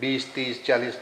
20, 30, 40